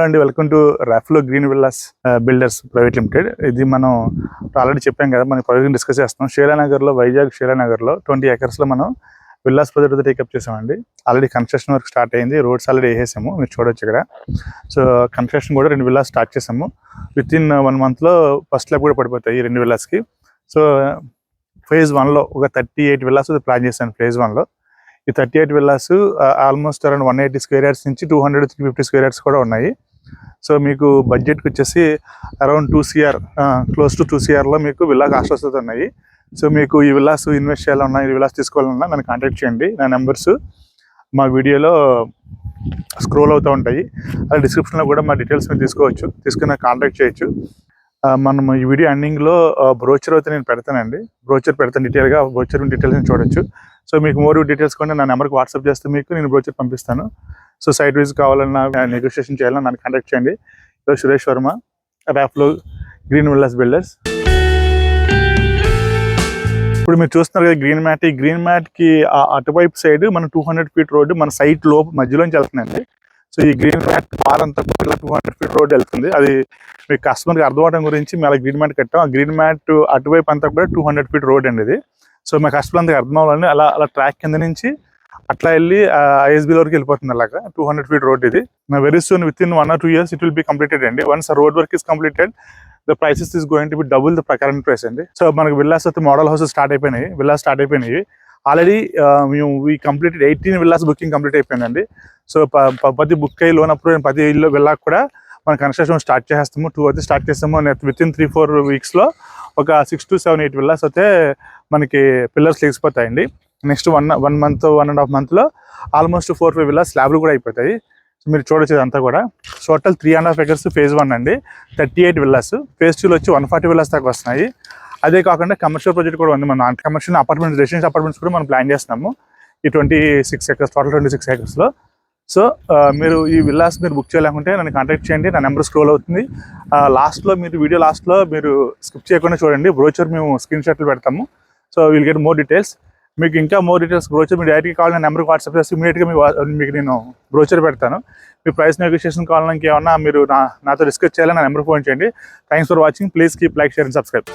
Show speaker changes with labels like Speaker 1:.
Speaker 1: Hello అండి, welcome to Raflo green villas builders private limited. ఇది మనం ఆల్రెడీ చెప్పాం కదా, మనం ప్రాజెక్ట్ డిస్కస్ చేస్తున్నాం. షీలానగర్లో, వైజాగ్ షీలానగర్లో 20 acres మనం విల్లాస్ ప్రాజెక్ట్ టేకప్ చేసామండి. ఆల్రెడీ కన్స్ట్రక్షన్ వర్క్ స్టార్ట్ అయింది, రోడ్స్ ఆల్రెడీ వేసేసాము, మీరు చూడొచ్చు ఇక్కడ. సో కన్స్ట్రక్షన్ కూడా 2 విల్లాస్ స్టార్ట్ చేసాము. విత్ ఇన్ 1 monthలో ఫస్ట్ ల్యాబ్ కూడా పడిపోతాయి ఈ 2 విల్లాస్కి. సో phase 1లో ఒక 38 విల్లాస్ ప్లాన్ చేశాను. phase 1లో ఈ 38 villas almost around 180 square yards నుంచి 200-350 square yards కూడా ఉన్నాయి. సో మీకు బడ్జెట్కి వచ్చేసి అరౌండ్ 2 CR, క్లోజ్ టు 2 CRలో మీకు విల్లా కాస్ట్ వస్తుంది ఉన్నాయి. సో మీకు ఈ విల్లాస్ ఇన్వెస్ట్ చేయాలన్నా, ఈ విల్లాస్ తీసుకోవాలన్నా నన్ను కాంటాక్ట్ చేయండి. నా నెంబర్స్ మా వీడియోలో స్క్రోల్ అవుతూ ఉంటాయి, అలా డిస్క్రిప్షన్లో కూడా మా డీటెయిల్స్ మీరు తీసుకోవచ్చు, తీసుకుని నాకు కాంటాక్ట్ చేయొచ్చు. మనం ఈ వీడియో ఎండింగ్లో బ్రోచర్ అయితే నేను పెడతానండి, బ్రోచర్ పెడతాను, డీటెయిల్గా బ్రోచర్ డీటెయిల్స్ చూడొచ్చు. సో మీకు మోర్ డీటెయిల్స్ కూడా నా నెంబర్కి వాట్సాప్ చేస్తే మీకు నేను బ్రోచర్ పంపిస్తాను. సో సైట్ వైజ్ కావాలన్నా, నెగోషియేషన్ చేయాలన్నా నన్ను కాంటాక్ట్ చేయండి. Suresh Varma, Raflo green villas builders. ఇప్పుడు మీరు చూస్తున్నారు కదా గ్రీన్ మ్యాట్. ఈ గ్రీన్ మ్యాట్కి అటువైపు సైడ్ మన 200 feet రోడ్డు మన సైట్ మధ్యలోంచి వెళ్తుందండి. సో ఈ గ్రీన్ మ్యాట్ వారంతా 200 feet రోడ్డు వెళ్తుంది. అది మీ కస్టమర్కి అర్థం అవడం గురించి మేము అలా గ్రీన్ మ్యాట్ కట్టాం. ఆ గ్రీన్ మ్యాట్ అటువైపు అంతా కూడా 200 feet రోడ్ అండి ఇది. సో మా కస్టమర్ అంతా అర్థం అవ్వాలని అలా ట్రాక్ కింద నుంచి అట్లా వెళ్ళి ISB వరకు వెళ్ళిపోతుంది. అలాగా 200 feet రోడ్ ఇది. Very soon within 1 or 2 years it will be completed అండి. Once road work is completed, the prices is going to be double the current price అండి. సో మనకి విల్లాస్ అయితే మోడల్ హౌసెస్ స్టార్ట్ అయిపోయినాయి, villas start అయిపోయినాయి. Already మేము completed 18 villas booking complete అయిపోయిందండి. So ప్రతి book అయ్యి లోన్ అప్రూవ్ అయిన ప్రతి ఇల్లు విల్లాకు కూడా మన కన్స్ట్రక్షన్ స్టార్ట్ చేస్తాము. 2 అయితే స్టార్ట్ చేస్తాము. విత్ ఇన్ 3-4 weeksలో ఒక 6 to 7-8 విల్లాస్ అయితే మనకి పిల్లర్స్ లేచిపోతాయండి. నెక్స్ట్ 1 month 1.5 monthలో ఆల్మోస్ట్ 4-5 విల్లాస్ స్లాబ్లు కూడా అయిపోతాయి. సో మీరు చూడొచ్చు ఇదంతా కూడా. టోటల్ 3.5 acres phase 1 అండి, 38 విల్లాస్. phase 2లో వచ్చి 140 విల్లాస్ దాకా వస్తున్నాయి. అదే కాకుండా కమర్షియల్ ప్రాజెక్ట్ కూడా ఉంది. మన కమర్షియల్ అపార్ట్మెంట్స్, రెసిడెన్షియల్ అపార్ట్మెంట్స్ కూడా మనం ప్లాన్ చేస్తున్నాము ఈ 26 acres, టోటల్ 26 acresలో. సో మీరు ఈ విల్లాస్ మీరు బుక్ చేయాలనుకుంటే నన్ను కాంటాక్ట్ చేయండి, నా నెంబర్ స్క్రోల్ అవుతుంది. లాస్ట్లో మీరు వీడియో లాస్ట్లో మీరు స్కిప్ చేయకుండా చూడండి, బ్రోచర్ మేము స్క్రీన్ షాట్లు పెడతాము. So will get more details. మీకు ఇంకా మోర్ డీటెయిల్స్ బ్రోచర్ మీరు డైరెక్ట్గా కావాలన్నా నెంబర్కి వాట్సాప్ చేస్తే ఇమీడియట్గా మీకు నేను బ్రోచర్ పెడతాను. మీ ప్రైస్ నెగోషియేషన్ కావాలన్నా ఇంకేమన్నా మీరు నాతో డిస్కస్ చేయాలని నా నెంబర్ ఫోన్ చేయండి. Thanks for watching. Please keep like, share and subscribe.